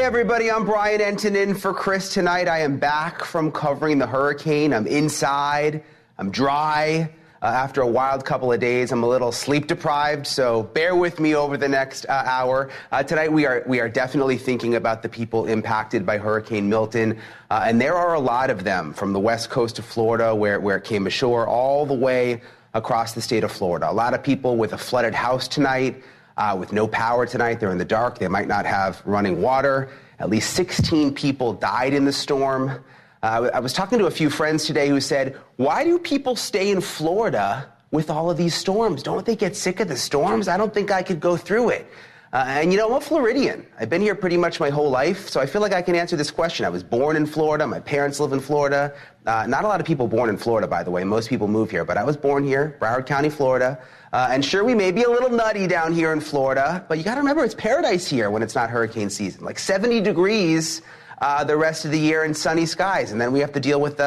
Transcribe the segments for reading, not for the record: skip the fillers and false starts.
everybody, I'm Brian Enton in for Chris tonight. I am back from covering the hurricane. I'm inside, I'm dry. After a wild couple of days, I'm a little sleep deprived, so bear with me over the next hour. Tonight we are definitely thinking about the people impacted by Hurricane Milton, and there are a lot of them from the west coast of Florida where it came ashore all the way across the state of Florida. A lot of people with a flooded house tonight, with no power tonight. They're in the dark. They might not have running water. At least 16 people died in the storm. I was talking to a few friends today who said, why do people stay in Florida with all of these storms? Don't they get sick of the storms? I don't think I could go through it. And I'm a Floridian. I've been here pretty much my whole life, so I feel like I can answer this question. I was born in Florida. My parents live in Florida. Not a lot of people born in Florida, by the way. Most people move here, but I was born here, Broward County, Florida. And sure, we may be a little nutty down here in Florida, but you got to remember it's paradise here when it's not hurricane season. Like 70 degrees the rest of the year and sunny skies, and then we have to deal with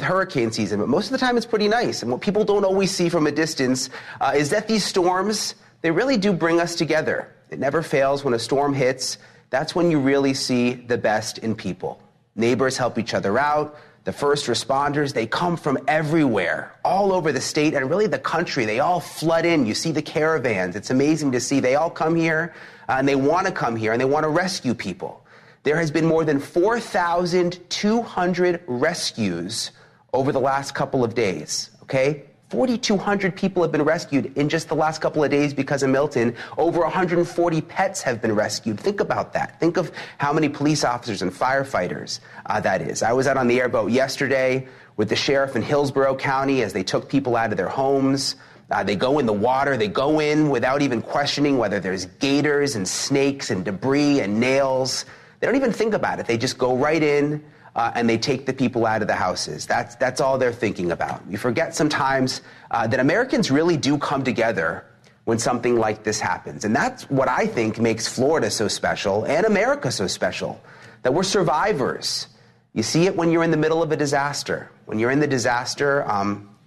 hurricane season. But most of the time it's pretty nice. And what people don't always see from a distance is that these storms, they really do bring us together. It never fails. When a storm hits, that's when you really see the best in people. Neighbors help each other out. The first responders, they come from everywhere, all over the state and really the country. They all flood in. You see the caravans. It's amazing to see. They all come here, and they want to come here, and they want to rescue people. There has been more than 4,200 rescues over the last couple of days, okay? 4,200 people have been rescued in just the last couple of days because of Milton. Over 140 pets have been rescued. Think about that. Think of how many police officers and firefighters that is. I was out on the airboat yesterday with the sheriff in Hillsborough County as they took people out of their homes. They go in the water. They go in without even questioning whether there's gators and snakes and debris and nails. They don't even think about it. They just go right in and they take the people out of the houses. That's all they're thinking about. You forget sometimes that Americans really do come together when something like this happens. And that's what I think makes Florida so special and America so special, that we're survivors. You see it when you're in the middle of a disaster. When you're in the disaster,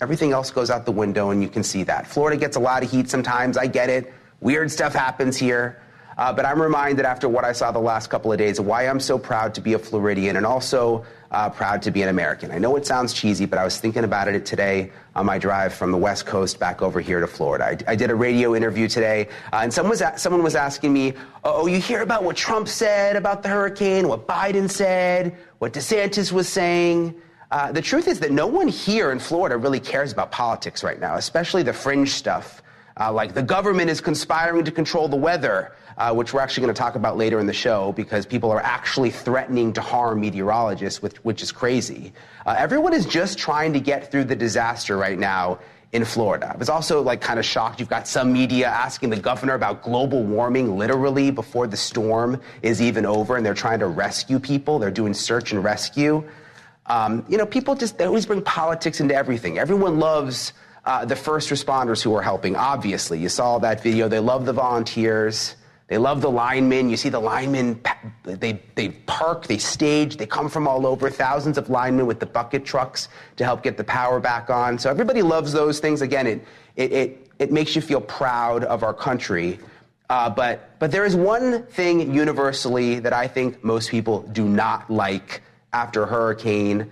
everything else goes out the window, and you can see that. Florida gets a lot of heat sometimes. I get it. Weird stuff happens here. But I'm reminded after what I saw the last couple of days of why I'm so proud to be a Floridian and also proud to be an American. I know it sounds cheesy, but I was thinking about it today on my drive from the West Coast back over here to Florida. I did a radio interview today, and someone was asking me, oh, you hear about what Trump said about the hurricane, what Biden said, what DeSantis was saying? The truth is that no one here in Florida really cares about politics right now, especially the fringe stuff. Like the government is conspiring to control the weather, which we're actually going to talk about later in the show because people are actually threatening to harm meteorologists, which is crazy. Everyone is just trying to get through the disaster right now in Florida. I was also kind of shocked. You've got some media asking the governor about global warming literally before the storm is even over, and they're trying to rescue people. They're doing search and rescue. People they always bring politics into everything. Everyone loves the first responders who are helping, obviously. You saw that video. They love the volunteers. They love the linemen. You see the linemen, they park, they stage, they come from all over, thousands of linemen with the bucket trucks to help get the power back on. So everybody loves those things. Again, it makes you feel proud of our country. But there is one thing universally that I think most people do not like after a hurricane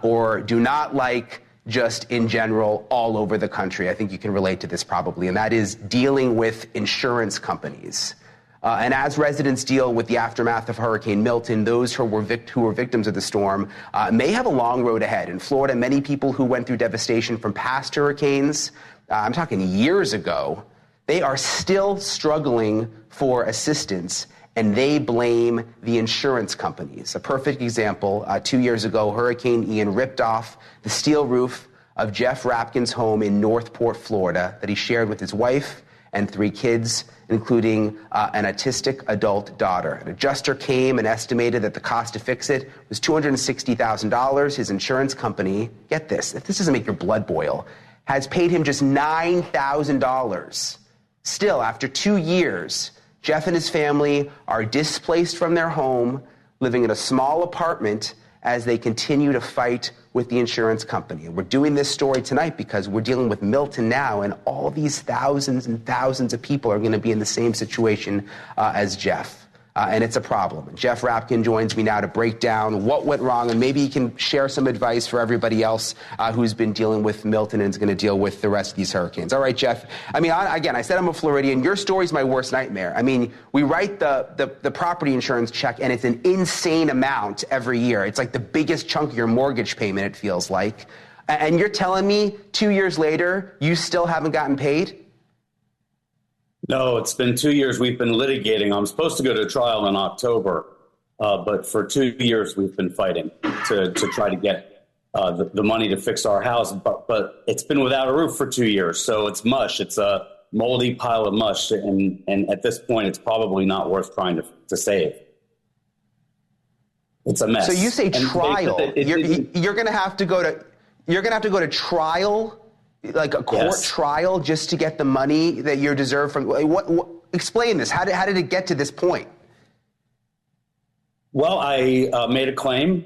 or do not like just in general all over the country. I think you can relate to this probably, and that is dealing with insurance companies. And as residents deal with the aftermath of Hurricane Milton, those who were victims of the storm may have a long road ahead. In Florida, many people who went through devastation from past hurricanes, I'm talking years ago, they are still struggling for assistance, and they blame the insurance companies. A perfect example, 2 years ago, Hurricane Ian ripped off the steel roof of Jeff Rapkin's home in Northport, Florida, that he shared with his wife and 3 kids, including an autistic adult daughter. An adjuster came and estimated that the cost to fix it was $260,000. His insurance company, get this, if this doesn't make your blood boil, has paid him just $9,000. Still, after 2 years, Jeff and his family are displaced from their home, living in a small apartment as they continue to fight with the insurance company. And we're doing this story tonight because we're dealing with Milton now, and all these thousands and thousands of people are going to be in the same situation as Jeff. and it's a problem. And Jeff Rapkin joins me now to break down what went wrong, and maybe he can share some advice for everybody else who's been dealing with Milton and is going to deal with the rest of these hurricanes. All right, Jeff. I mean, again, I said I'm a Floridian. Your story's my worst nightmare. I mean, we write the property insurance check, and it's an insane amount every year. It's like the biggest chunk of your mortgage payment, it feels like. And you're telling me 2 years later, you still haven't gotten paid? No, it's been 2 years we've been litigating. I'm supposed to go to trial in October, but for 2 years we've been fighting to try to get the money to fix our house. But it's been without a roof for 2 years, so it's mush. It's a moldy pile of mush, and at this point, it's probably not worth trying to save. It's a mess. So you say trial? You're going to have to go to trial. Like a court trial just to get the money that you're deserved from? What explain this. How did it get to this point? Well, I made a claim,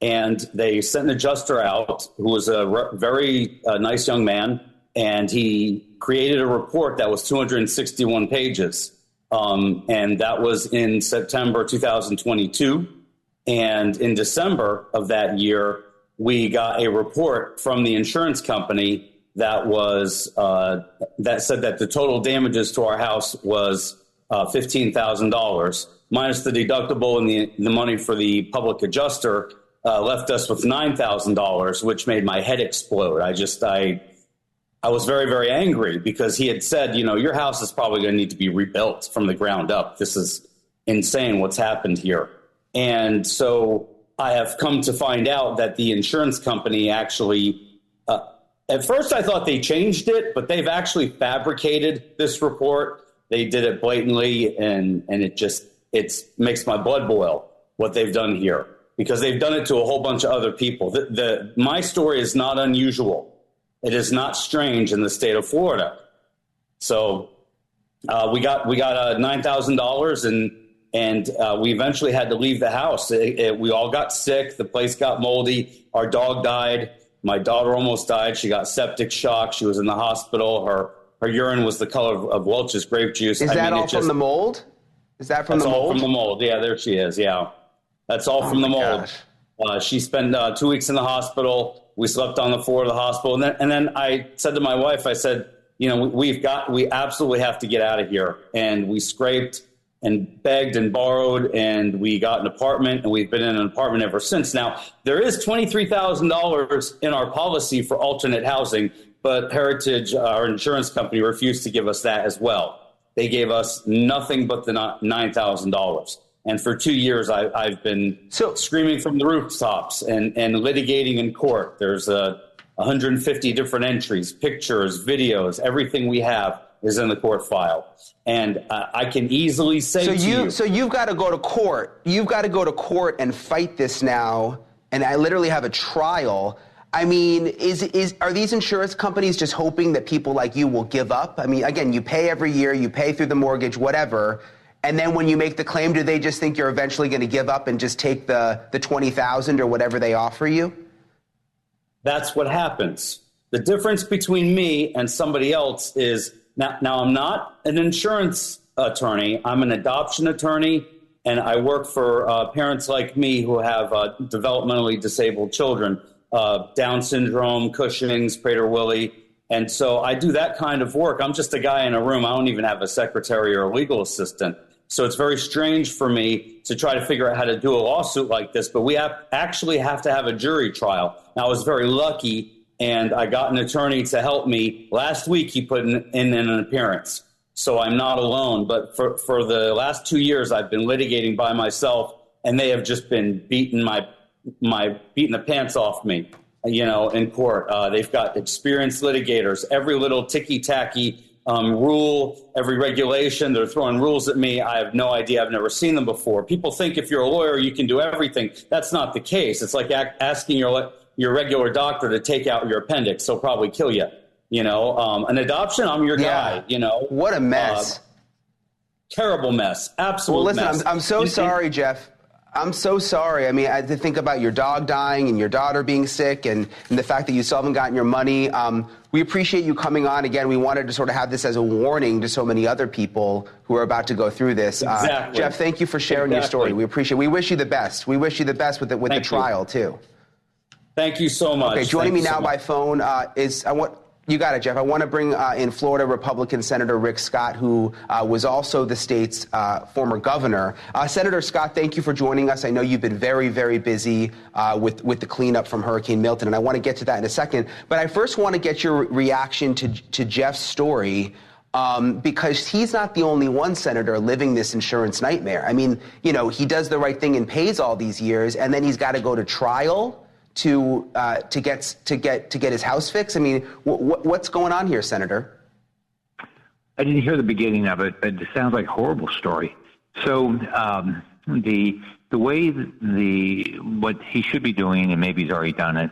and they sent an adjuster out who was a very nice young man, and he created a report that was 261 pages, and that was in September 2022. And in December of that year, we got a report from the insurance company that was that said that the total damages to our house was $15,000 minus the deductible, and the money for the public adjuster left us with $9,000, which made my head explode. I was very, very angry because he had said, your house is probably going to need to be rebuilt from the ground up. This is insane what's happened here. And so I have come to find out that the insurance company actually, at first I thought they changed it, but they've actually fabricated this report. They did it blatantly, and it makes my blood boil what they've done here, because they've done it to a whole bunch of other people. My story is not unusual. It is not strange in the state of Florida. So we got $9,000, and we eventually had to leave the house. We all got sick. The place got moldy. Our dog died. My daughter almost died. She got septic shock. She was in the hospital. Her urine was the color of Welch's grape juice. Is that all from the mold? Is that from the mold? That's all from the mold. Yeah, there she is. Yeah, that's all from the mold. She spent 2 weeks in the hospital. We slept on the floor of the hospital. And then I said to my wife, I said, we absolutely have to get out of here. And we scraped and begged and borrowed, and we got an apartment, and we've been in an apartment ever since. Now, there is $23,000 in our policy for alternate housing, but Heritage, our insurance company, refused to give us that as well. They gave us nothing but the $9,000. And for 2 years, I've been screaming from the rooftops and litigating in court. There's 150 different entries, pictures, videos, everything we have is in the court file. And I can easily say to you. So you've got to go to court. You've got to go to court and fight this now. And I literally have a trial. I mean, are these insurance companies just hoping that people like you will give up? I mean, again, you pay every year, you pay through the mortgage, whatever. And then when you make the claim, do they just think you're eventually going to give up and just take the $20,000 or whatever they offer you? That's what happens. The difference between me and somebody else is now I'm not an insurance attorney. I'm an adoption attorney, and I work for parents like me who have developmentally disabled children, Down syndrome, Cushing's, Prader-Willi. And so I do that kind of work. I'm just a guy in a room. I don't even have a secretary or a legal assistant. So it's very strange for me to try to figure out how to do a lawsuit like this. But we actually have to have a jury trial. Now, I was very lucky, and I got an attorney to help me. Last week, he put in an appearance. So I'm not alone. But for the last 2 years, I've been litigating by myself, and they have just been beating beating the pants off me, in court. They've got experienced litigators. Every little ticky-tacky rule, every regulation, they're throwing rules at me. I have no idea. I've never seen them before. People think if you're a lawyer, you can do everything. That's not the case. It's like asking your regular doctor to take out your appendix. They'll probably kill you. An adoption, I'm your guy. What a mess. Terrible mess. Absolute mess. I'm so sorry, Jeff. I'm so sorry. I mean, I had to think about your dog dying and your daughter being sick and the fact that you still haven't gotten your money. We appreciate you coming on. Again, we wanted to sort of have this as a warning to so many other people who are about to go through this. Exactly. Jeff, thank you for sharing your story. We appreciate it. We wish you the best. We wish you the best with the trial, too. Thank you so much. Okay, joining me now by phone you got it, Jeff. I want to bring in Florida Republican Senator Rick Scott, who was also the state's former governor. Senator Scott, thank you for joining us. I know you've been very, very busy with the cleanup from Hurricane Milton, and I want to get to that in a second. But I first want to get your reaction to Jeff's story, because he's not the only one, Senator, living this insurance nightmare. I mean, he does the right thing and pays all these years, and then he's got to go to trial to get his house fixed? I mean, what's going on here, Senator? I didn't hear the beginning of it, but it sounds like a horrible story. So the way what he should be doing, and maybe he's already done it,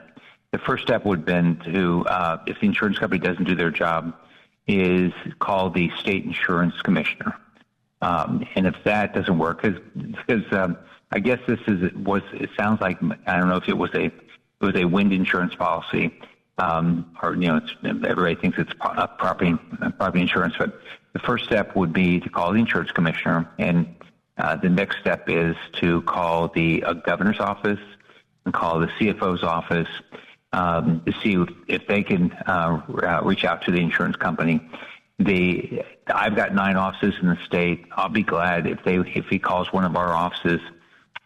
the first step would have been to, if the insurance company doesn't do their job, is call the state insurance commissioner. And if that doesn't work, because I guess it sounds like, I don't know if it was a wind insurance policy, or everybody thinks it's property insurance. But the first step would be to call the insurance commissioner, and the next step is to call the governor's office and call the CFO's office to see if they can reach out to the insurance company. I've got 9 offices in the state. I'll be glad if he calls one of our offices.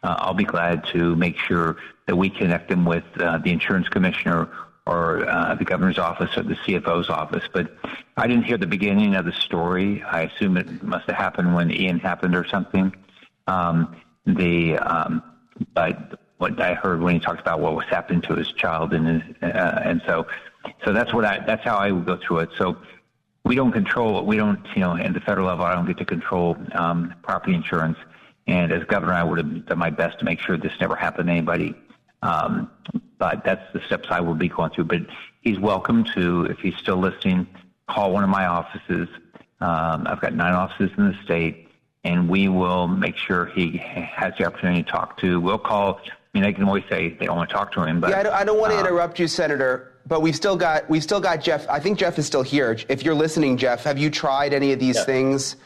I'll be glad to make sure that we connect them with the insurance commissioner or the governor's office or the CFO's office. But I didn't hear the beginning of the story. I assume it must have happened when Ian happened or something. But what I heard when he talked about what was happening to his child, and so that's how I would go through it. So we don't control. At the federal level, I don't get to control property insurance. And as governor, I would have done my best to make sure this never happened to anybody. But that's the steps I will be going through. But he's welcome to, if he's still listening, call one of my offices. I've got 9 offices in the state, and we will make sure he has the opportunity to talk to. We'll call. I mean, they can always say they don't want to talk to him. But yeah, I don't want to interrupt you, Senator. But we've still got Jeff. I think Jeff is still here. If you're listening, Jeff, have you tried any of these things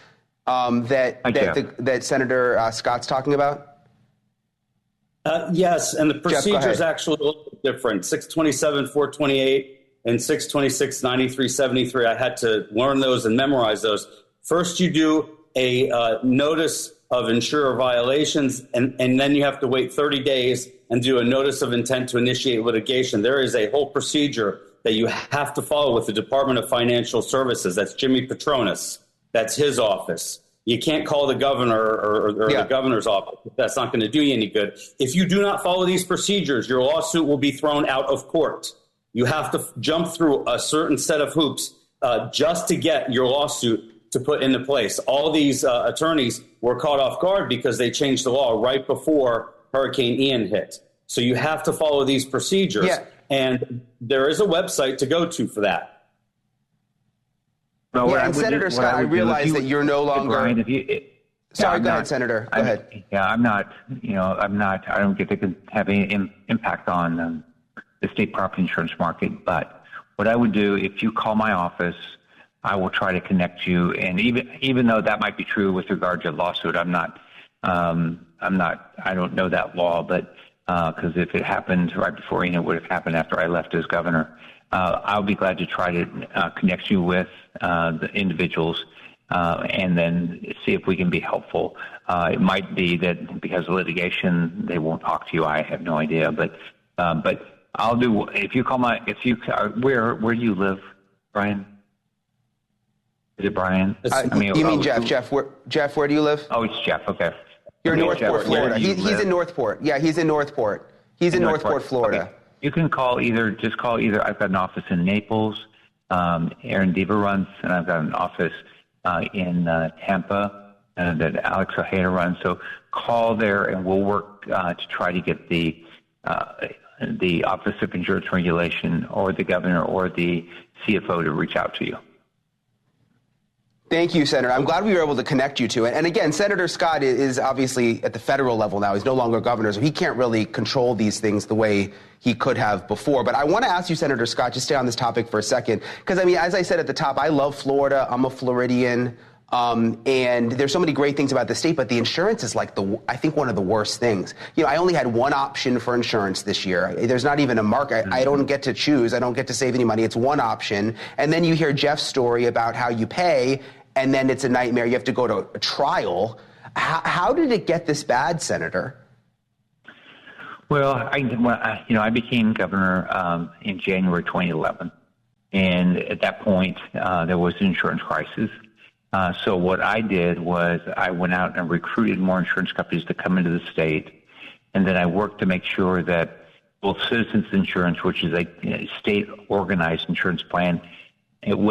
that Senator Scott's talking about? Yes, and the procedure is actually a little bit different. 627, 428, and 626, 9373. I had to learn those and memorize those. First, you do a notice of insurer violations, and then you have to wait 30 days and do a notice of intent to initiate litigation. There is a whole procedure that you have to follow with the Department of Financial Services. That's Jimmy Petronas. That's his office. You can't call the governor or the governor's office. That's not going to do you any good. If you do not follow these procedures, your lawsuit will be thrown out of court. You have to jump through a certain set of hoops just to get your lawsuit to put into place. All these attorneys were caught off guard because they changed the law right before Hurricane Ian hit. So you have to follow these procedures. Yeah. And there is a website to go to for that. No, and Senator Scott, I realize that you're no longer. Brian, Sorry, go ahead, Senator. Go ahead. Yeah, I'm not. I don't get to have any impact on the state property insurance market. But what I would do, if you call my office, I will try to connect you. And even though that might be true with regard to a lawsuit, I'm not. I don't know that law, but because if it happened right before Ian, it would have happened after I left as governor. I'll be glad to try to connect you with the individuals and then see if we can be helpful. It might be that because of litigation, they won't talk to you. I have no idea, but I'll do. If you call where do you live, Brian? Is it Brian? You mean Jeff? Jeff, where do you live? Oh, it's Jeff. Okay. You're in Northport, Florida. He's in Northport. Yeah, he's in Northport. He's in Northport, Florida. Okay. You can call either. I've got an office in Naples. Aaron Diva runs, and I've got an office in Tampa that Alex Ojeda runs. So call there, and we'll work to try to get the Office of Insurance Regulation or the governor or the CFO to reach out to you. Thank you, Senator. I'm glad we were able to connect you to it. And again, Senator Scott is obviously at the federal level now. He's no longer governor, so he can't really control these things the way he could have before. But I want to ask you, Senator Scott, just stay on this topic for a second. Because, I mean, as I said at the top, I love Florida. I'm a Floridian. And there's so many great things about the state, but the insurance is like I think one of the worst things. You know, I only had one option for insurance this year. There's not even a market. I don't get to choose. I don't get to save any money. It's one option. And then you hear Jeff's story about how you pay, and then it's a nightmare. You have to go to a trial. How did it get this bad, Senator? Well, I became governor in January 2011. And at that point, there was an insurance crisis. So what I did was I went out and recruited more insurance companies to come into the state, and then I worked to make sure that both Citizens Insurance, which is a state-organized insurance plan, and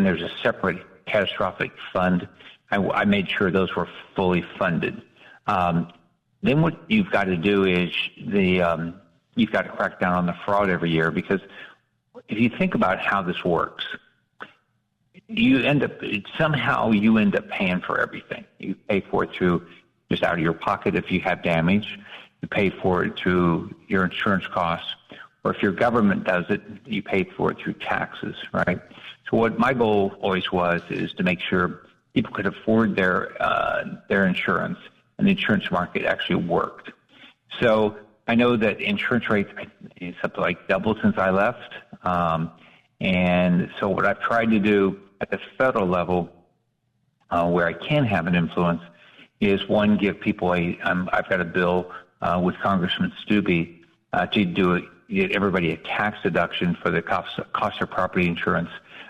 there's a separate catastrophic fund, I made sure those were fully funded. Then what you've got to do is you've got to crack down on the fraud every year, because if you think about how this works, you end up paying for everything. You pay for it through just out of your pocket if you have damage. You pay for it through your insurance costs, or if your government does it, you pay for it through taxes, right? So what my goal always was is to make sure people could afford their insurance, and the insurance market actually worked. So I know that insurance rates something like doubled since I left, and so what I've tried to do at the federal level, where I can have an influence, is one, give people I've got a bill with Congressman Stubbe to get everybody a tax deduction for the cost of property insurance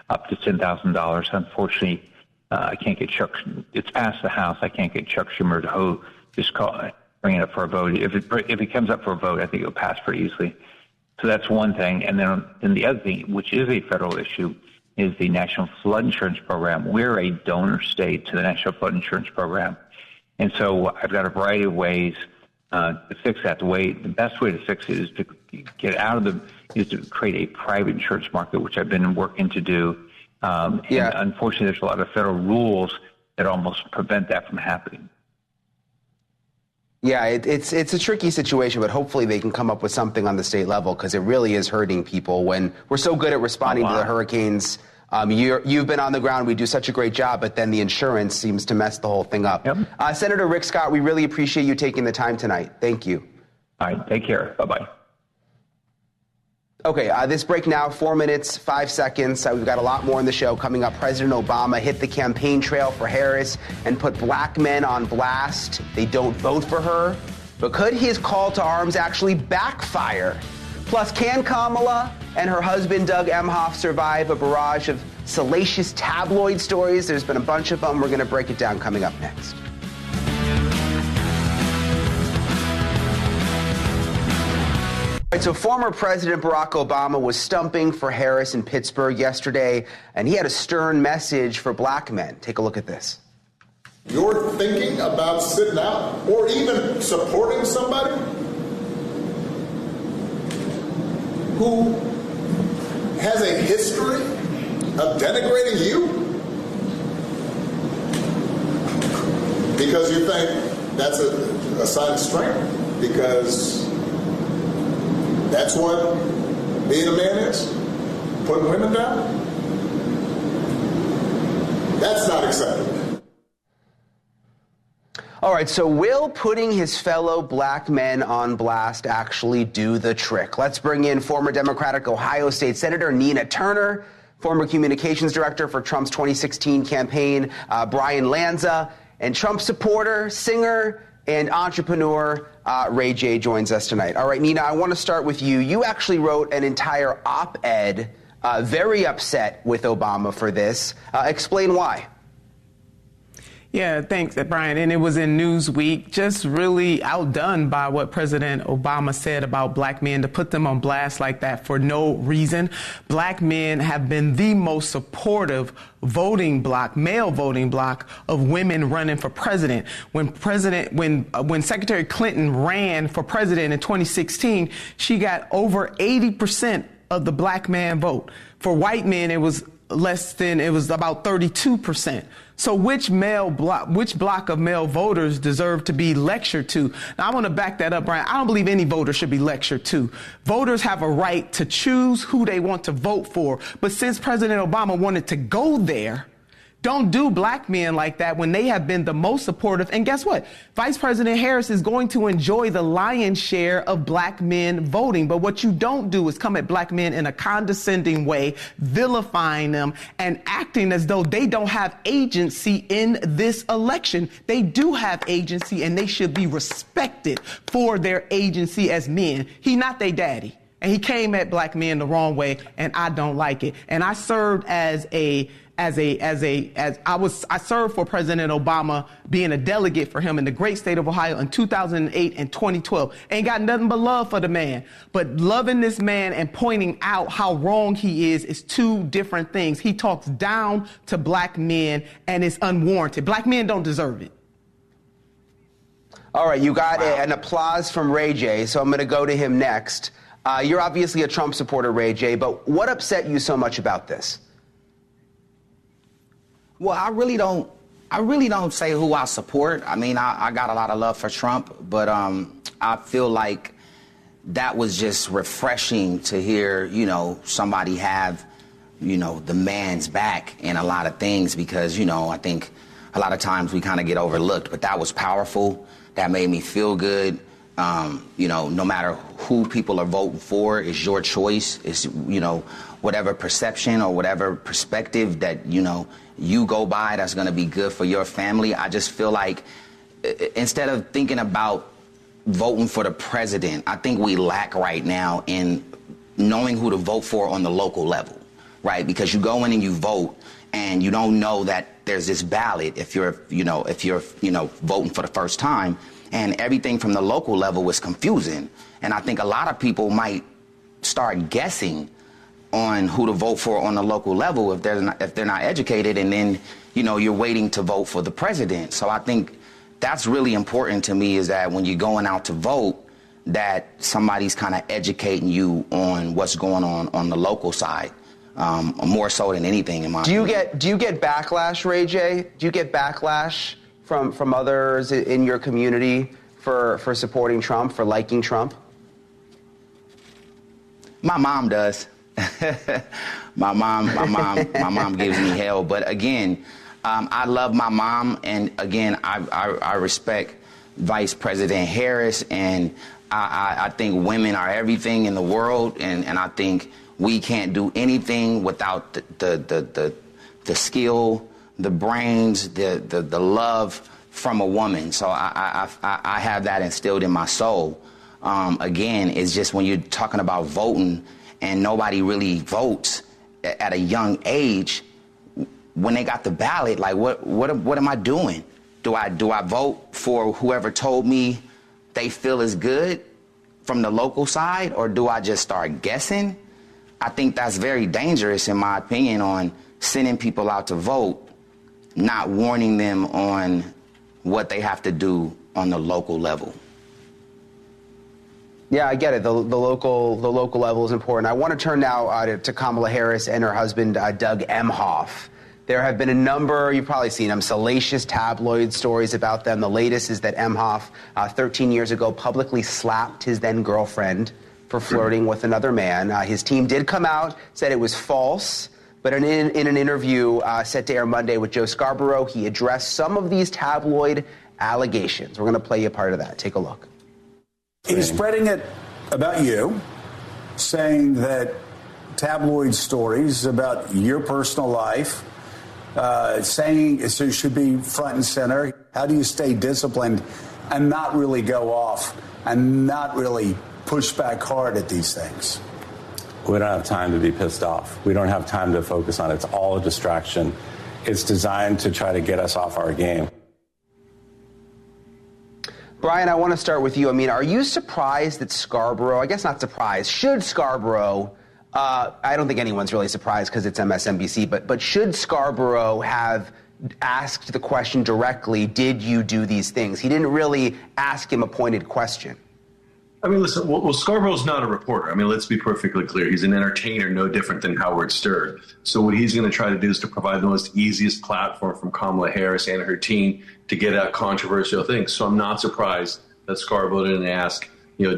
up to $10,000. Unfortunately, I can't get Chuck. It's passed the House. I can't get Chuck Schumer to bring it up for a vote. If it comes up for a vote, I think it'll pass pretty easily. So that's one thing. And then the other thing, which is a federal issue, is the National Flood Insurance Program. We're a donor state to the National Flood Insurance Program. And so I've got a variety of ways to fix that. The best way to fix it is to is to create a private insurance market, which I've been working to do. And unfortunately, there's a lot of federal rules that almost prevent that from happening. Yeah, it's a tricky situation, but hopefully they can come up with something on the state level, because it really is hurting people when we're so good at responding to the hurricanes. You've been on the ground. We do such a great job, but then the insurance seems to mess the whole thing up. Yep. Senator Rick Scott, we really appreciate you taking the time tonight. Thank you. All right. Take care. Bye-bye. Okay, this break now, 4 minutes, 5 seconds. We've got a lot more in the show coming up. President Obama hit the campaign trail for Harris and put black men on blast. They don't vote for her. But could his call to arms actually backfire? Plus, can Kamala and her husband, Doug Emhoff, survive a barrage of salacious tabloid stories? There's been a bunch of them. We're going to break it down coming up next. All right, so former President Barack Obama was stumping for Harris in Pittsburgh yesterday, and he had a stern message for black men. Take a look at this. You're thinking about sitting out or even supporting somebody who has a history of denigrating you because you think that's a sign of strength, because that's what being a man is, putting women down. That's not acceptable. All right, so will putting his fellow black men on blast actually do the trick? Let's bring in former Democratic Ohio State Senator Nina Turner, former communications director for Trump's 2016 campaign, Brian Lanza, and Trump supporter, singer, and entrepreneur Ray J joins us tonight. All right, Nina, I want to start with you. You actually wrote an entire op-ed, very upset with Obama for this. Explain why. Yeah, thanks, Brian. And it was in Newsweek, just really outdone by what President Obama said about black men, to put them on blast like that for no reason. Black men have been the most supportive voting bloc, male voting bloc, of women running for president. When Secretary Clinton ran for president in 2016, she got over 80% of the black man vote. For white men, it was it was about 32%. So which block of male voters deserve to be lectured to? Now, I want to back that up, Brian. I don't believe any voter should be lectured to. Voters have a right to choose who they want to vote for. But since President Obama wanted to go there, don't do black men like that when they have been the most supportive. And guess what? Vice President Harris is going to enjoy the lion's share of black men voting. But what you don't do is come at black men in a condescending way, vilifying them and acting as though they don't have agency in this election. They do have agency, and they should be respected for their agency as men. He not their daddy. And he came at black men the wrong way, and I don't like it. And I served I served for President Obama, being a delegate for him in the great state of Ohio in 2008 and 2012. Ain't got nothing but love for the man. But loving this man and pointing out how wrong he is two different things. He talks down to black men, and it's unwarranted. Black men don't deserve it. All right, you got an applause from Ray J, so I'm going to go to him next. You're obviously a Trump supporter, Ray J, but what upset you so much about this? Well, I really don't say who I support. I mean, I got a lot of love for Trump, but I feel like that was just refreshing to hear, somebody have, the man's back in a lot of things, because, I think a lot of times we kind of get overlooked, but that was powerful. That made me feel good. No matter who people are voting for, it's your choice. It's, whatever perception or whatever perspective that, you go by that's going to be good for your family. I just feel like instead of thinking about voting for the president, I think we lack right now in knowing who to vote for on the local level, right? Because you go in and you vote and you don't know that there's this ballot if you're voting for the first time. And everything from the local level is confusing. And I think a lot of people might start guessing on who to vote for on the local level if they're not educated, and then, you're waiting to vote for the president. So I think that's really important to me, is that when you're going out to vote, that somebody's kind of educating you on what's going on the local side, more so than anything in my opinion. Do you get backlash, Ray J? Do you get backlash from others in your community for supporting Trump, for liking Trump? My mom does. my mom gives me hell. But again, I love my mom, and again, I respect Vice President Harris, and I think women are everything in the world, and I think we can't do anything without the skill, the brains, the love from a woman. So I have that instilled in my soul. Again, it's just when you're talking about voting and nobody really votes at a young age, when they got the ballot, like what am I doing? Do I vote for whoever told me they feel is good from the local side, or do I just start guessing? I think that's very dangerous, in my opinion, on sending people out to vote, not warning them on what they have to do on the local level. Yeah, I get it. The local level is important. I want to turn now to Kamala Harris and her husband, Doug Emhoff. There have been a number, you've probably seen them, salacious tabloid stories about them. The latest is that Emhoff, 13 years ago, publicly slapped his then-girlfriend for flirting with another man. His team did come out, said it was false, but in an interview set to air Monday with Joe Scarborough, he addressed some of these tabloid allegations. We're going to play you a part of that. Take a look. He's spreading it about you, saying that tabloid stories about your personal life, saying it should be front and center. How do you stay disciplined and not really go off and not really push back hard at these things? We don't have time to be pissed off. We don't have time to focus on it. It's all a distraction. It's designed to try to get us off our game. Brian, I want to start with you. I mean, are you surprised that Scarborough, I guess not surprised, should Scarborough, I don't think anyone's really surprised because it's MSNBC, but should Scarborough have asked the question directly, did you do these things? He didn't really ask him a pointed question. I mean, listen, well, Scarborough's not a reporter. I mean, let's be perfectly clear. He's an entertainer, no different than Howard Stern. So what he's going to try to do is to provide the most easiest platform from Kamala Harris and her team to get out controversial things. So I'm not surprised that Scarborough didn't ask,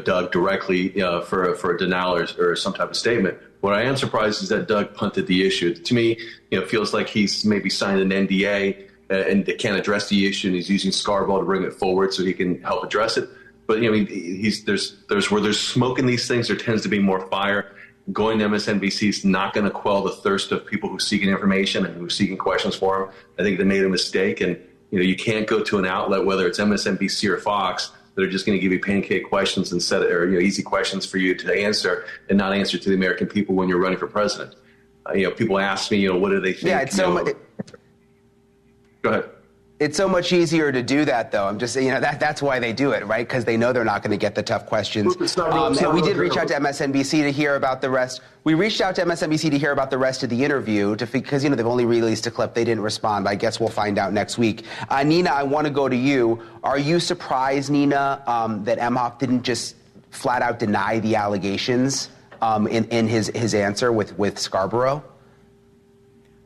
Doug directly for a denial or some type of statement. What I am surprised is that Doug punted the issue. To me, it feels like he's maybe signed an NDA and they can't address the issue, and he's using Scarborough to bring it forward so he can help address it. But there's where there's smoke in these things, there tends to be more fire. Going to MSNBC is not going to quell the thirst of people who are seeking information and who are seeking questions for him. I think they made a mistake, and you can't go to an outlet, whether it's MSNBC or Fox, that are just going to give you pancake questions and easy questions for you to answer and not answer to the American people when you're running for president. People ask me, what do they think? Yeah, it's so much. Go ahead. It's so much easier to do that, though. I'm just saying, that's why they do it, right? Because they know they're not going to get the tough questions. And we did reach out to MSNBC to hear about the rest. We reached out to MSNBC to hear about the rest of the interview because, they've only released a clip. They didn't respond. I guess we'll find out next week. Nina, I want to go to you. Are you surprised, Nina, that Emhoff didn't just flat out deny the allegations in his answer with Scarborough?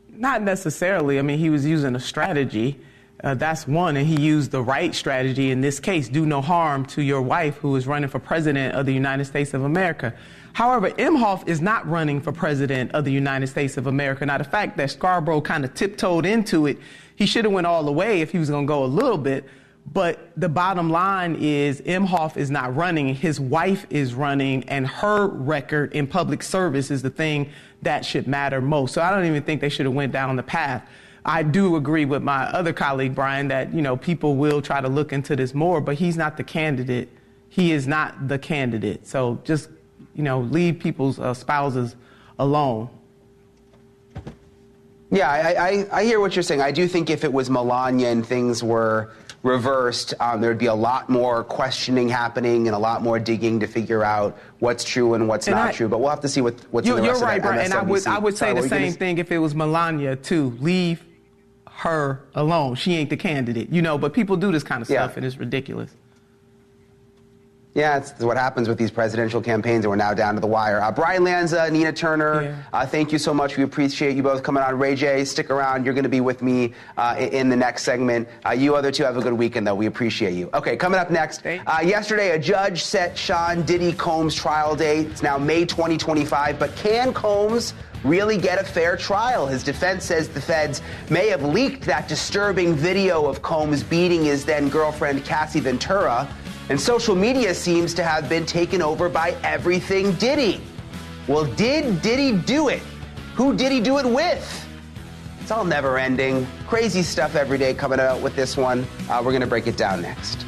Not necessarily. I mean, he was using a strategy. That's one, and he used the right strategy in this case. Do no harm to your wife who is running for president of the United States of America. However, Emhoff is not running for president of the United States of America. Now, the fact that Scarborough kind of tiptoed into it, he should have went all the way if he was going to go a little bit. But the bottom line is Emhoff is not running. His wife is running, and her record in public service is the thing that should matter most. So I don't even think they should have went down the path. I do agree with my other colleague, Brian, that, people will try to look into this more, but he's not the candidate. He is not the candidate. So just, leave people's spouses alone. Yeah, I hear what you're saying. I do think if it was Melania and things were reversed, there would be a lot more questioning happening and a lot more digging to figure out what's true and what's not true. But we'll have to see what's in the rest of that MSNBC. You're right, Brian. And I would say the same thing if it was Melania, too. Leave her alone. She ain't the candidate, but people do this kind of stuff, and it's ridiculous. Yeah, it's what happens with these presidential campaigns, and we're now down to the wire. Brian Lanza, Nina Turner, thank you so much. We appreciate you both coming on. Ray J, stick around. You're going to be with me in the next segment. You other two have a good weekend, though. We appreciate you. Okay, coming up next. Yesterday, a judge set Sean Diddy Combs' trial date. It's now May 2025, but can Combs really get a fair trial? His defense says the feds may have leaked that disturbing video of Combs beating his then-girlfriend Cassie Ventura, and social media seems to have been taken over by everything Diddy. Well, did Diddy do it? Who did he do it with? It's all never-ending. Crazy stuff every day coming out with this one. We're going to break it down next.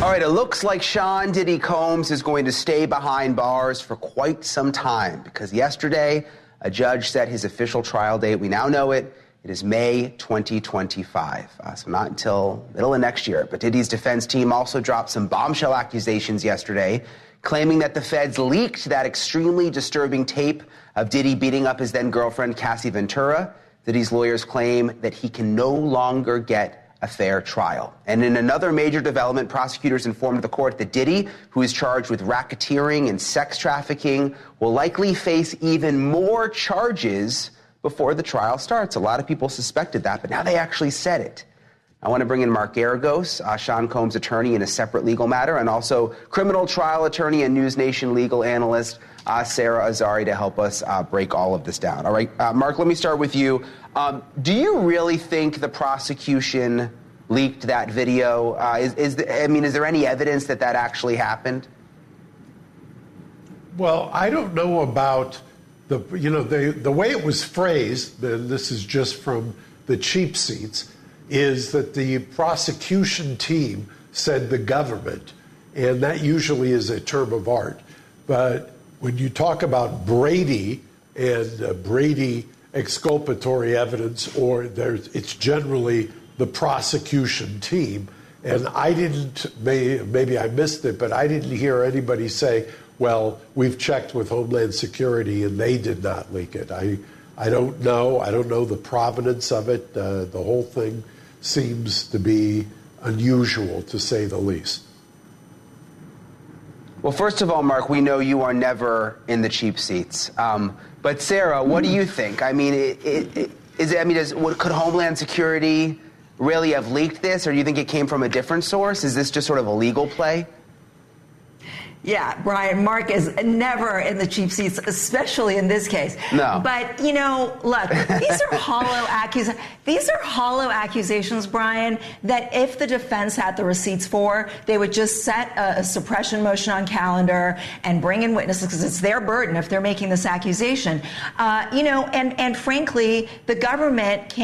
All right, it looks like Sean Diddy Combs is going to stay behind bars for quite some time because yesterday a judge set his official trial date. We now know it. It is May 2025, so not until middle of next year. But Diddy's defense team also dropped some bombshell accusations yesterday, claiming that the feds leaked that extremely disturbing tape of Diddy beating up his then-girlfriend Cassie Ventura. Diddy's lawyers claim that he can no longer get a fair trial. And in another major development, prosecutors informed the court that Diddy, who is charged with racketeering and sex trafficking, will likely face even more charges before the trial starts. A lot of people suspected that, but now they actually said it. I want to bring in Mark Garagos, Sean Combs' attorney in a separate legal matter, and also criminal trial attorney and NewsNation legal analyst Sarah Azari to help us break all of this down. All right, Mark, let me start with you. Do you really think the prosecution leaked that video? Is there any evidence that actually happened? Well, I don't know about the way it was phrased, and this is just from the cheap seats, is that the prosecution team said the government, and that usually is a term of art. But when you talk about Brady and Brady exculpatory evidence, it's generally the prosecution team. And I didn't, maybe I missed it, but I didn't hear anybody say, well, we've checked with Homeland Security and they did not leak it. I don't know. I don't know the provenance of it. The whole thing seems to be unusual, to say the least. Well, first of all, Mark, we know you are never in the cheap seats. But Sarah, what do you think? I mean, could Homeland Security really have leaked this, or do you think it came from a different source? Is this just sort of a legal play? Yeah, Brian, Mark is never in the cheap seats, especially in this case. No. But, look, these are hollow accusations, Brian, that if the defense had the receipts for, they would just set a suppression motion on calendar and bring in witnesses, because it's their burden if they're making this accusation. And frankly, the government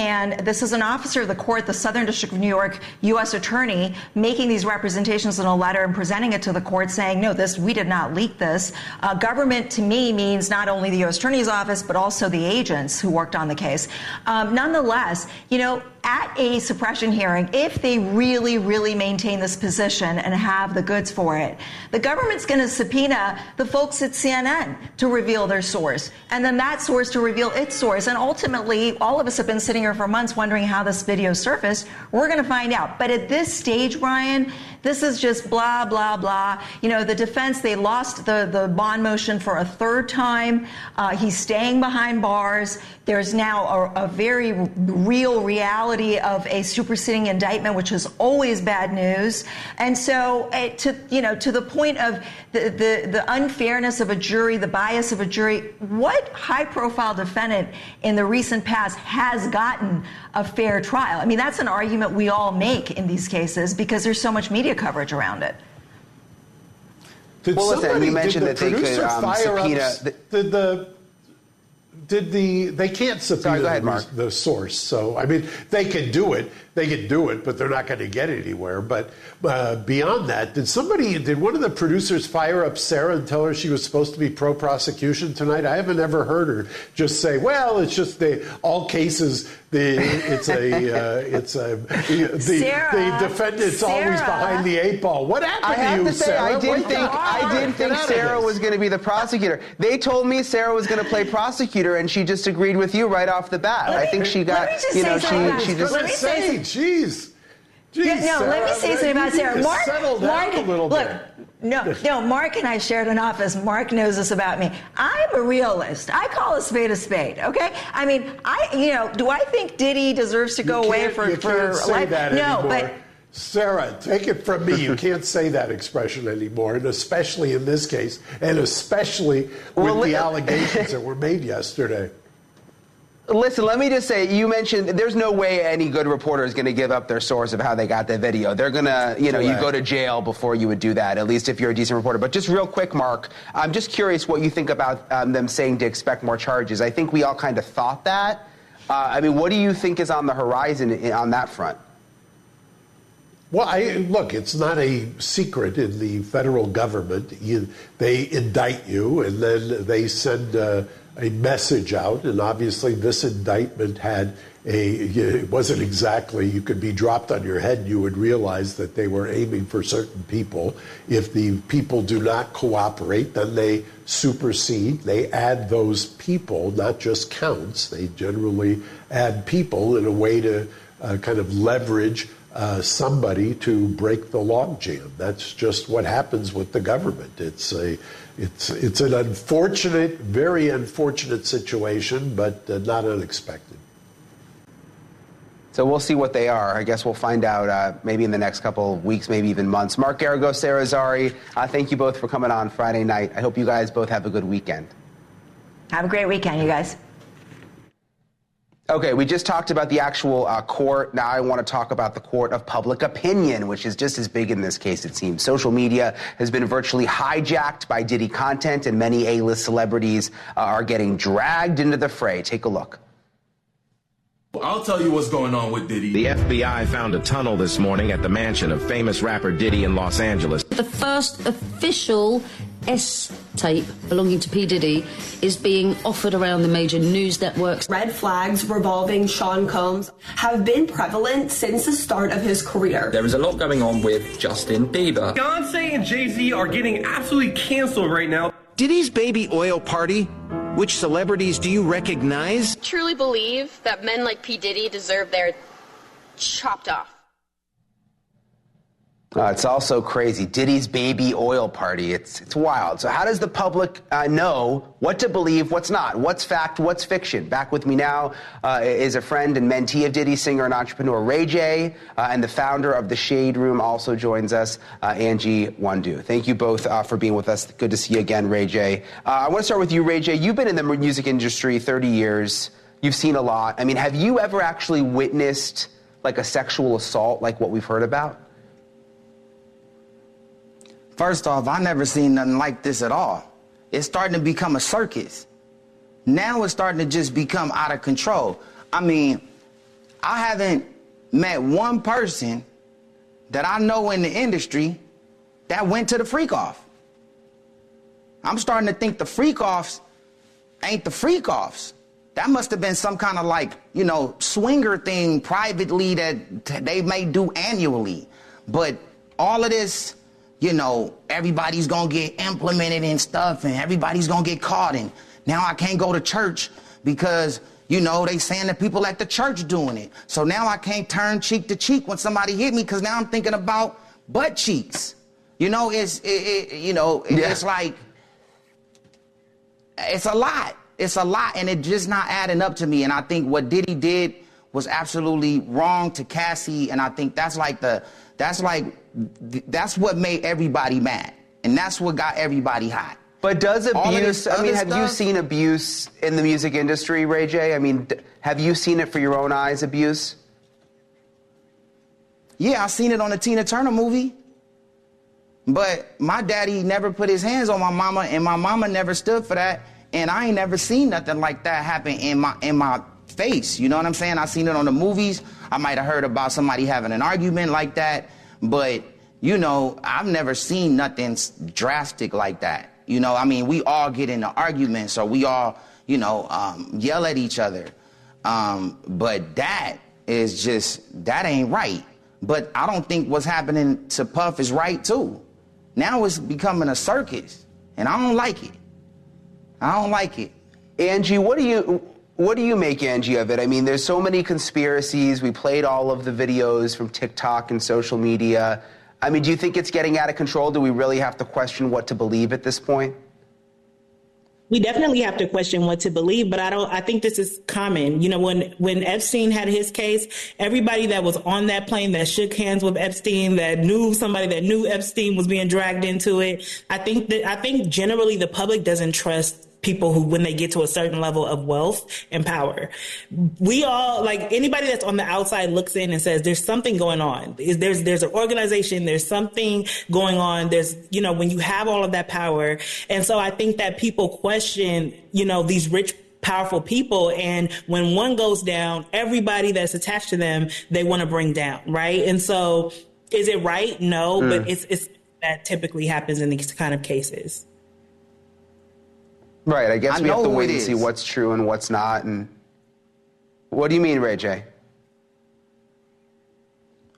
this is an officer of the court, the Southern District of New York U.S. attorney, making these representations in a letter and presenting it to the court saying, no, we did not leak this. Government, to me, means not only the U.S. Attorney's Office, but also the agents who worked on the case. Nonetheless, at a suppression hearing, if they really, really maintain this position and have the goods for it, the government's going to subpoena the folks at CNN to reveal their source, and then that source to reveal its source. And ultimately, all of us have been sitting here for months wondering how this video surfaced. We're going to find out. But at this stage, Brian, this is just blah, blah, blah. The defense, they lost the bond motion for a third time. He's staying behind bars. There's now a very real reality of a superseding indictment, which is always bad news. And so to the point of the unfairness of a jury, the bias of a jury, what high-profile defendant in the recent past has gotten a fair trial? I mean, that's an argument we all make in these cases because there's so much media coverage around it. Listen, you mentioned that they could subpoena. They can't subpoena the source. So, I mean, they can do it, but they're not going to get anywhere. But beyond that, did one of the producers fire up Sarah and tell her she was supposed to be pro-prosecution tonight? I haven't ever heard her just say, well, it's just all cases, the defendant's always behind the eight ball. What happened to you, Sarah? I didn't think Sarah was going to be the prosecutor. They told me Sarah was going to play prosecutor, and she just agreed with you right off the bat. I think she got, she just. Jeez. Let me say something about Sarah. Mark, Mark and I shared an office. Mark knows this about me. I'm a realist. I call a spade, okay? I mean, do I think Diddy deserves to go away for life? No, but Sarah, take it from me. You can't say that expression anymore, and especially in this case, and especially with the allegations that were made yesterday. Listen, let me just say, you mentioned there's no way any good reporter is going to give up their source of how they got that video. They're going to, you go to jail before you would do that, at least if you're a decent reporter. But just real quick, Mark, I'm just curious what you think about them saying to expect more charges. I think we all kind of thought that. What do you think is on the horizon on that front? Well, look, it's not a secret in the federal government. They indict you, and then they send a message out, and obviously this indictment it wasn't exactly, you could be dropped on your head and you would realize that they were aiming for certain people. If the people do not cooperate, then they supersede. They add those people, not just counts. They generally add people in a way to kind of leverage somebody to break the logjam. That's just what happens with the government. It's an unfortunate, very unfortunate situation, but not unexpected. So we'll see what they are. I guess we'll find out maybe in the next couple of weeks, maybe even months. Mark Garrigo, Sarah Zari, thank you both for coming on Friday night. I hope you guys both have a good weekend. Have a great weekend, you guys. Okay, we just talked about the actual court. Now I want to talk about the court of public opinion, which is just as big in this case, it seems. Social media has been virtually hijacked by Diddy content, and many A-list celebrities are getting dragged into the fray. Take a look. I'll tell you what's going on with Diddy. The FBI found a tunnel this morning at the mansion of famous rapper Diddy in Los Angeles. The first official S-tape belonging to P. Diddy is being offered around the major news networks. Red flags revolving Sean Combs have been prevalent since the start of his career. There is a lot going on with Justin Bieber. Beyonce and Jay-Z are getting absolutely canceled right now. Diddy's baby oil party? Which celebrities do you recognize? I truly believe that men like P. Diddy deserve their chopped off. It's also crazy. Diddy's baby oil party. It's wild. So how does the public know what to believe, what's not? What's fact, what's fiction? Back with me now is a friend and mentee of Diddy, singer and entrepreneur Ray J, and the founder of The Shade Room also joins us, Angie Wandu. Thank you both for being with us. Good to see you again, Ray J. I want to start with you, Ray J. You've been in the music industry 30 years. You've seen a lot. I mean, have you ever actually witnessed like a sexual assault like what we've heard about? First off, I never seen nothing like this at all. It's starting to become a circus. Now it's starting to just become out of control. I mean, I haven't met one person that I know in the industry that went to the freak-off. I'm starting to think the freak-offs ain't the freak-offs. That must have been some kind of like, swinger thing privately that they may do annually. But all of this, everybody's going to get implemented and stuff and everybody's going to get caught. And now I can't go to church because, they saying that people at the church doing it. So now I can't turn cheek to cheek when somebody hit me because now I'm thinking about butt cheeks. It's like, it's a lot. It's a lot, and it's just not adding up to me. And I think what Diddy did was absolutely wrong to Cassie, and I think that's what made everybody mad, and that's what got everybody hot. But does abuse, have you seen abuse in the music industry, Ray J? I mean, have you seen it for your own eyes, abuse? Yeah, I seen it on the Tina Turner movie. But my daddy never put his hands on my mama, and my mama never stood for that. And I ain't never seen nothing like that happen in my face. You know what I'm saying? I seen it on the movies. I might have heard about somebody having an argument like that. But, I've never seen nothing drastic like that. We all get into arguments or we all, yell at each other. But that ain't right. But I don't think what's happening to Puff is right, too. Now it's becoming a circus, and I don't like it. Angie, what do you make, Angie, of it? I mean, there's so many conspiracies. We played all of the videos from TikTok and social media. I mean, do you think it's getting out of control? Do we really have to question what to believe at this point? We definitely have to question what to believe, but I think this is common. When Epstein had his case, everybody that was on that plane that shook hands with Epstein, that knew somebody that knew Epstein was being dragged into it. I think generally the public doesn't trust people who, when they get to a certain level of wealth and power, we all, like anybody that's on the outside looks in and says, there's something going on. There's an organization, there's something going on. There's, when you have all of that power. And so I think that people question, these rich, powerful people. And when one goes down, everybody that's attached to them, they want to bring down. Right. And so is it right? No, but it's that typically happens in these kind of cases. Right, I guess we have to wait and see what's true and what's not. And what do you mean, Ray J?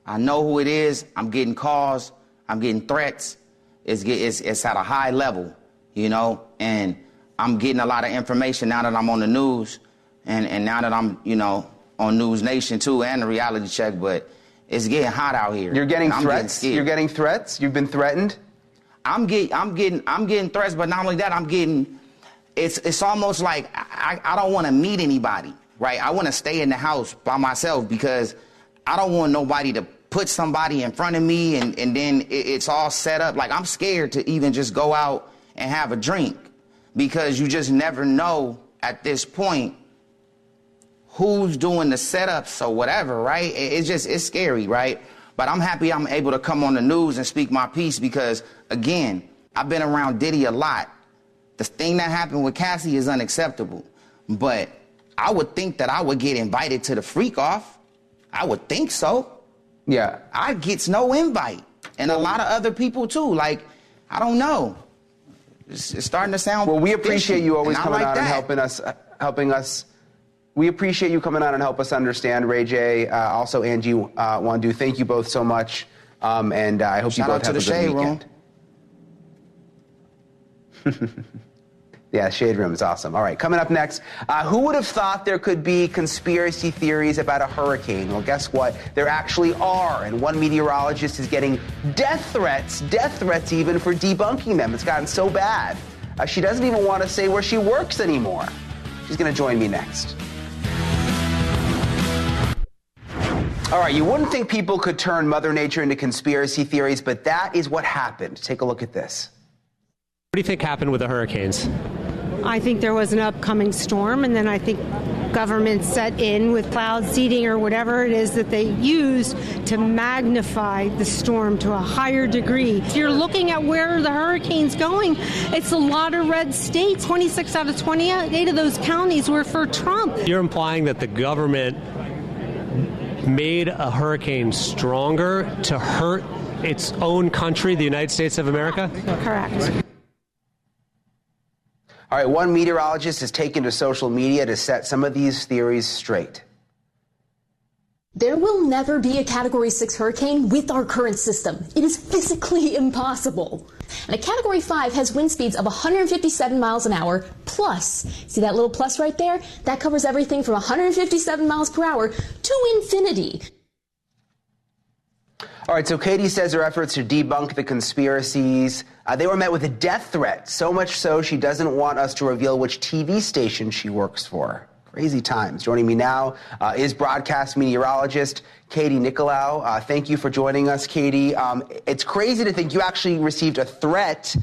I know who it is. I'm getting calls. I'm getting threats. It's at a high level, and I'm getting a lot of information now that I'm on the news and now that I'm, on NewsNation too and the reality check, but it's getting hot out here. You're getting threats? You're getting threats? You've been threatened? I'm getting threats, but not only that, it's almost like I don't want to meet anybody, right? I want to stay in the house by myself because I don't want nobody to put somebody in front of me and then it's all set up. Like, I'm scared to even just go out and have a drink because you just never know at this point who's doing the setups or whatever, right? It's scary, right? But I'm happy I'm able to come on the news and speak my piece because, again, I've been around Diddy a lot. The thing that happened with Cassie is unacceptable. But I would think that I would get invited to the freak-off. I would think so. Yeah. I get no invite. And a lot of other people, too. Like, I don't know. It's starting to sound Well, we appreciate fishy, you always and coming like out and helping us. We appreciate you coming out and help us understand, Ray J. Also, Angie Wandu, thank you both so much. And I hope you both have a good weekend. Yeah, Shade Room is awesome. All right, coming up next, who would have thought there could be conspiracy theories about a hurricane? Well, guess what? There actually are, and one meteorologist is getting death threats even for debunking them. It's gotten so bad. She doesn't even want to say where she works anymore. She's going to join me next. All right, you wouldn't think people could turn Mother Nature into conspiracy theories, but that is what happened. Take a look at this. What do you think happened with the hurricanes? I think there was an upcoming storm, and then I think government set in with cloud seeding or whatever it is that they used to magnify the storm to a higher degree. If you're looking at where the hurricane's going, it's a lot of red states. 26 out of 28 of those counties were for Trump. You're implying that the government made a hurricane stronger to hurt its own country, the United States of America? Correct. All right, one meteorologist has taken to social media to set some of these theories straight. There will never be a Category 6 hurricane with our current system. It is physically impossible. And a Category 5 has wind speeds of 157 miles an hour plus. See that little plus right there? That covers everything from 157 miles per hour to infinity. All right, so Katie says her efforts to debunk the conspiracies, they were met with a death threat, so much so she doesn't want us to reveal which TV station she works for. Crazy times. Joining me now is broadcast meteorologist Katie Nicolau. Thank you for joining us, Katie. It's crazy to think you actually received a threat.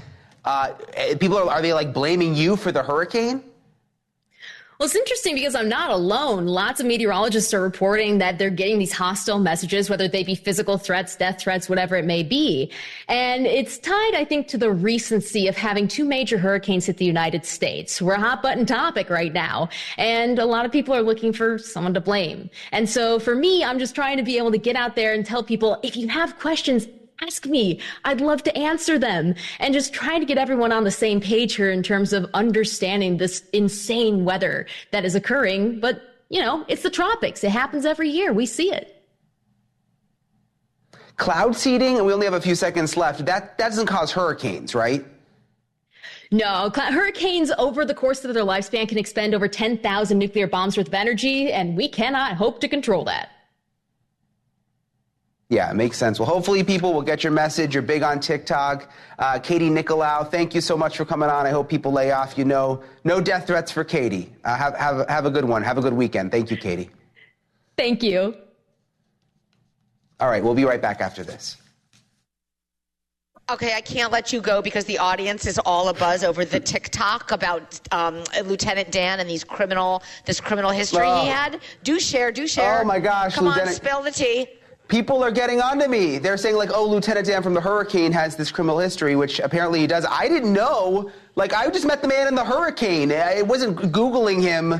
People are they like blaming you for the hurricane? Well, it's interesting because I'm not alone. Lots of meteorologists are reporting that they're getting these hostile messages, whether they be physical threats, death threats, whatever it may be. And it's tied, I think, to the recency of having two major hurricanes hit the United States. We're a hot button topic right now. And a lot of people are looking for someone to blame. And so for me, I'm just trying to be able to get out there and tell people, if you have questions, ask me. I'd love to answer them, and just trying to get everyone on the same page here in terms of understanding this insane weather that is occurring. But, you know, it's the tropics. It happens every year. We see it. Cloud seeding, and we only have a few seconds left. That doesn't cause hurricanes, right? No, hurricanes over the course of their lifespan can expend over 10,000 nuclear bombs worth of energy, and we cannot hope to control that. Yeah, it makes sense. Well, hopefully people will get your message. You're big on TikTok. Katie Nicolau, thank you so much for coming on. I hope people lay off. You know, no death threats for Katie. Have a good one. Have a good weekend. Thank you, Katie. Thank you. All right, we'll be right back after this. Okay, I can't let you go because the audience is all abuzz over the TikTok about Lieutenant Dan and this criminal history he had. Do share. Oh my gosh, Come Lieutenant. on, spill the tea. People are getting onto me. They're saying, like, oh, Lieutenant Dan from the hurricane has this criminal history, which apparently he does. I didn't know. Like, I just met the man in the hurricane. I wasn't Googling him